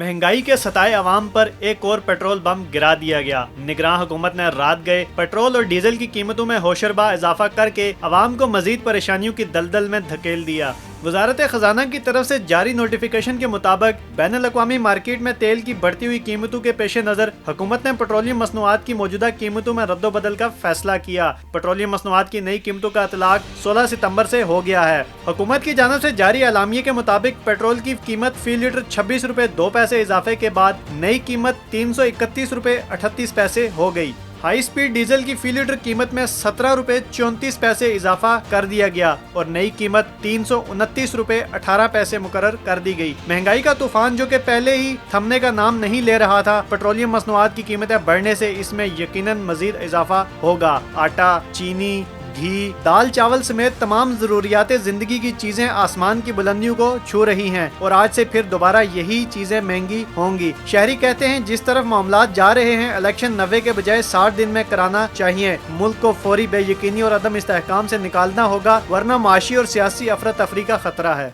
महंगाई के सताए अवाम पर एक और पेट्रोल बम गिरा दिया गया। निगरान हुकूमत ने रात गए पेट्रोल और डीजल की कीमतों में होशरबा इजाफा करके अवाम को मजीद परेशानियों की दलदल में धकेल दिया। वजारत खजाना की तरफ से जारी नोटिफिकेशन के मुताबिक बैनुल-अक़वामी मार्केट में तेल की बढ़ती हुई कीमतों के पेश नज़र हुकूमत ने पेट्रोलियम मसनूआत की मौजूदा कीमतों में रद्दोबदल का फैसला किया। पेट्रोलियम मसनूआत की नई कीमतों का इतलाक 16 सितंबर से हो गया है। हुकूमत की जानिब से जारी एलामिये के मुताबिक पेट्रोल की कीमत फी लीटर 26 रुपए 2 पैसे इजाफे के बाद नई कीमत 331 रुपए 38 पैसे हो गई। हाई स्पीड डीजल की फी लीटर कीमत में 17 रुपए 34 पैसे इजाफा कर दिया गया और नई कीमत 329 रुपए 18 पैसे मुकर्रर कर दी गई। महंगाई का तूफान जो कि पहले ही थमने का नाम नहीं ले रहा था, पेट्रोलियम मसनूआत की कीमतें बढ़ने से इसमें यकीनन मजीद इजाफा होगा। आटा, चीनी, घी, दाल, चावल समेत तमाम जरूरियात जिंदगी की चीजें आसमान की बुलंदियों को छू रही हैं और आज से फिर दोबारा यही चीजें महंगी होंगी। शहरी कहते हैं जिस तरफ मामलात जा रहे हैं, इलेक्शन 90 के बजाय 60 दिन में कराना चाहिए। मुल्क को फौरी बेयकीनी और अदम इस्तेहकाम से निकालना होगा, वरना माशी और सियासी अफरा तफरी का खतरा है।